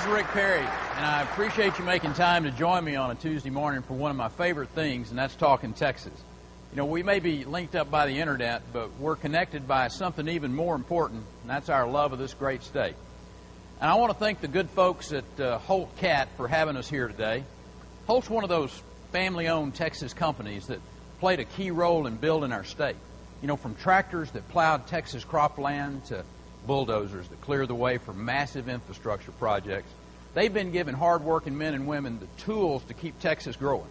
Rick Perry, and I appreciate you making time to join me on a Tuesday morning for one of my favorite things, and that's talking Texas. You know, we may be linked up by the internet, but we're connected by something even more important, and that's our love of this great state. And I want to thank the good folks at Holt Cat for having us here today. Holt's one of those family-owned Texas companies that played a key role in building our state. You know, from tractors that plowed Texas cropland to bulldozers that clear the way for massive infrastructure projects, they've been giving hard-working men and women the tools to keep Texas growing.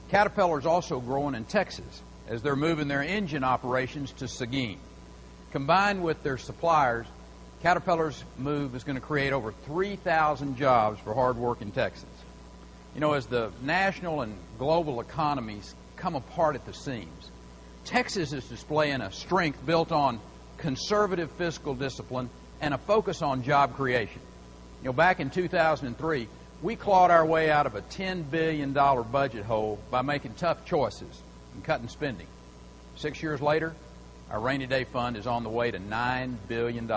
Caterpillar's also growing in Texas as they're moving their engine operations to Seguin. Combined with their suppliers, Caterpillar's move is going to create over 3,000 jobs for hard-working Texans. You know, as the national and global economies come apart at the seams, Texas is displaying a strength built on conservative fiscal discipline and a focus on job creation. You know, back in 2003, we clawed our way out of a $10 billion budget hole by making tough choices and cutting spending. 6 years later, our rainy day fund is on the way to $9 billion.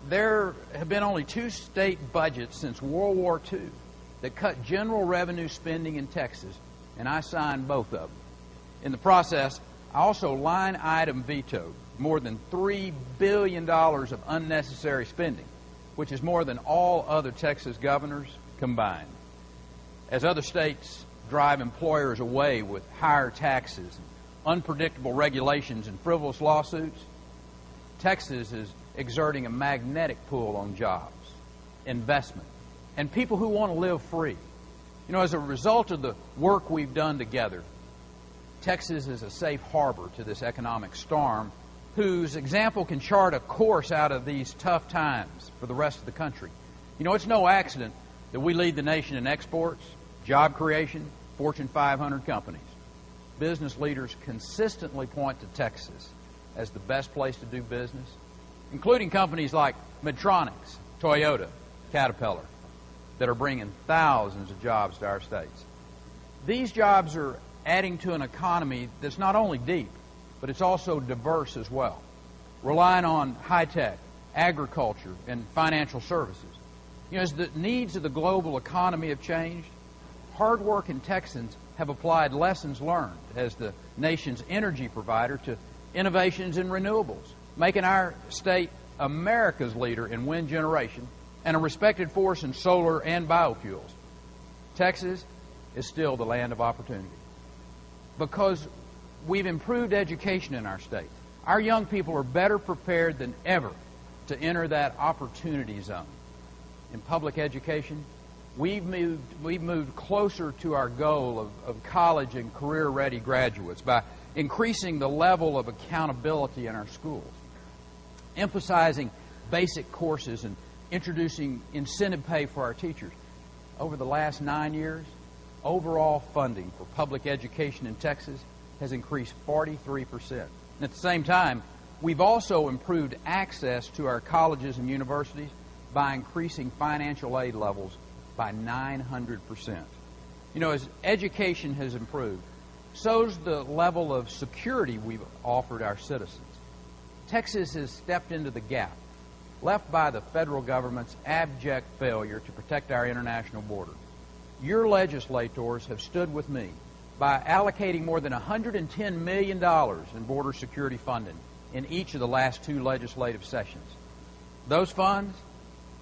There have been only 2 state budgets since World War II that cut general revenue spending in Texas, and I signed both of them. In the process, I also line item vetoed more than $3 billion of unnecessary spending, which is more than all other Texas governors combined. As other states drive employers away with higher taxes, unpredictable regulations, and frivolous lawsuits, Texas is exerting a magnetic pull on jobs, investment, and people who want to live free. You know, as a result of the work we've done together, Texas is a safe harbor to this economic storm whose example can chart a course out of these tough times for the rest of the country. You know, it's no accident that we lead the nation in exports, job creation, Fortune 500 companies. Business leaders consistently point to Texas as the best place to do business, including companies like Medtronics, Toyota, Caterpillar, that are bringing thousands of jobs to our states. These jobs are adding to an economy that's not only deep, but it's also diverse as well, relying on high-tech, agriculture, and financial services. You know, as the needs of the global economy have changed, hard-working Texans have applied lessons learned as the nation's energy provider to innovations in renewables, making our state America's leader in wind generation and a respected force in solar and biofuels. Texas is still the land of opportunity. Because we've improved education in our state, our young people are better prepared than ever to enter that opportunity zone. In public education, we've moved closer to our goal of college and career-ready graduates by increasing the level of accountability in our schools, emphasizing basic courses, and introducing incentive pay for our teachers. Over the last 9 years, overall funding for public education in Texas has increased 43%. And at the same time, we've also improved access to our colleges and universities by increasing financial aid levels by 900%. You know, as education has improved, so's the level of security we've offered our citizens. Texas has stepped into the gap left by the federal government's abject failure to protect our international border. Your legislators have stood with me by allocating more than $110 million in border security funding in each of the last 2 legislative sessions. Those funds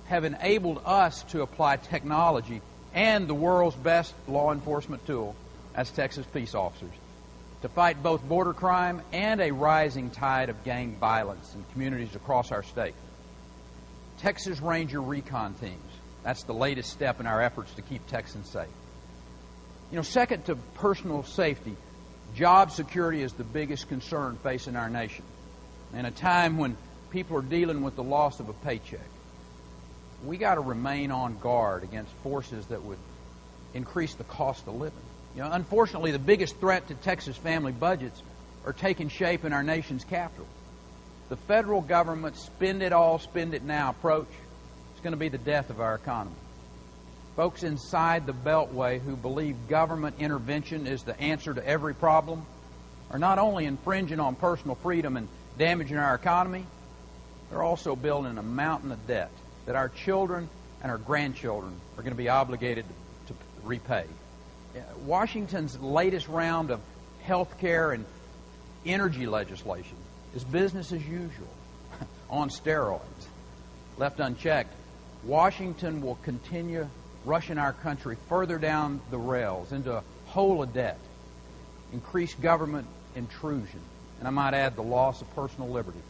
have enabled us to apply technology and the world's best law enforcement tool, as Texas peace officers, to fight both border crime and a rising tide of gang violence in communities across our state. Texas Ranger recon teams, that's the latest step in our efforts to keep Texans safe. You know, second to personal safety, job security is the biggest concern facing our nation. In a time when people are dealing with the loss of a paycheck, we got to remain on guard against forces that would increase the cost of living. You know, unfortunately, the biggest threat to Texas family budgets are taking shape in our nation's capital. The federal government's spend it all, spend it now approach is going to be the death of our economy. Folks inside the Beltway who believe government intervention is the answer to every problem are not only infringing on personal freedom and damaging our economy, they're also building a mountain of debt that our children and our grandchildren are going to be obligated to repay. Washington's latest round of health care and energy legislation is business as usual, on steroids. Left unchecked, Washington will continue rushing our country further down the rails into a hole of debt, increased government intrusion, and I might add the loss of personal liberty.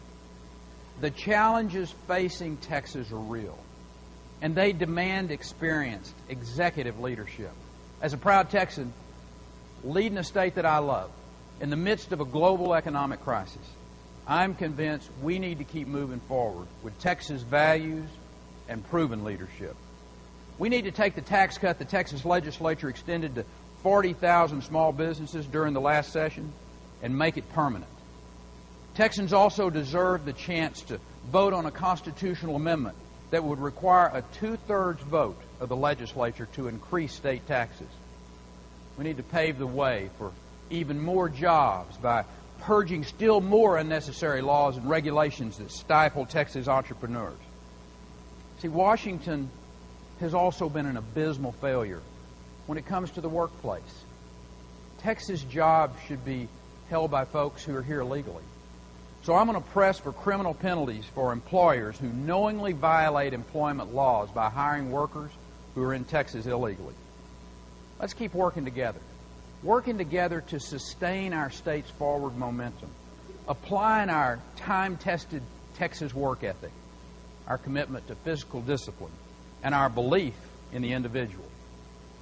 The challenges facing Texas are real, and they demand experienced executive leadership. As a proud Texan, leading a state that I love, in the midst of a global economic crisis, I'm convinced we need to keep moving forward with Texas values and proven leadership. We need to take the tax cut the Texas legislature extended to 40,000 small businesses during the last session and make it permanent. Texans also deserve the chance to vote on a constitutional amendment that would require a 2/3 vote of the legislature to increase state taxes. We need to pave the way for even more jobs by purging still more unnecessary laws and regulations that stifle Texas entrepreneurs. See, Washington has also been an abysmal failure when it comes to the workplace. Texas jobs should be held by folks who are here legally. So I'm going to press for criminal penalties for employers who knowingly violate employment laws by hiring workers who are in Texas illegally. Let's keep working together to sustain our state's forward momentum, applying our time-tested Texas work ethic, our commitment to physical discipline, and our belief in the individual.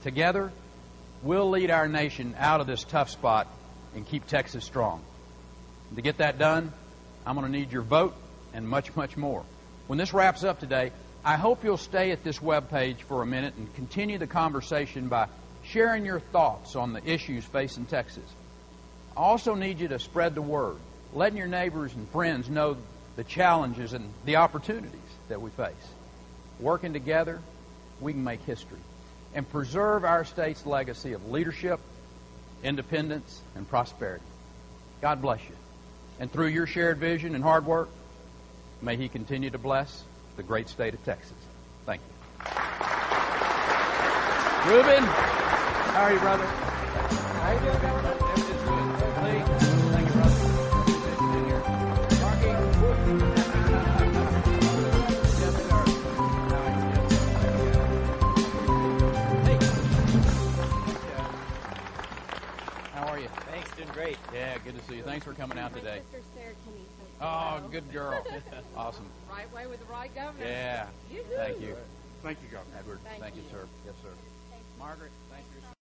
Together, we'll lead our nation out of this tough spot and keep Texas strong. And to get that done, I'm going to need your vote and much, much more. When this wraps up today, I hope you'll stay at this webpage for a minute and continue the conversation by sharing your thoughts on the issues facing Texas. I also need you to spread the word, letting your neighbors and friends know the challenges and the opportunities that we face. Working together, we can make history and preserve our state's legacy of leadership, independence, and prosperity. God bless you. And through your shared vision and hard work, may He continue to bless the great state of Texas. Thank you. Ruben, how are you, brother? How you doing, Governor? Everything's good. Lee, thank you, brother. Good to be here. Marky. Yes, sir. Hey. How are you? Thanks, doing great. Yeah, good to see you. Thanks for coming out today. My sister Sarah Kinney says Oh, good girl. Awesome. right way with the right governor. Yeah. Yoo-hoo. Thank you. Thank you, Governor. Edward, thank you, sir. Yes, sir. Margaret, thank you.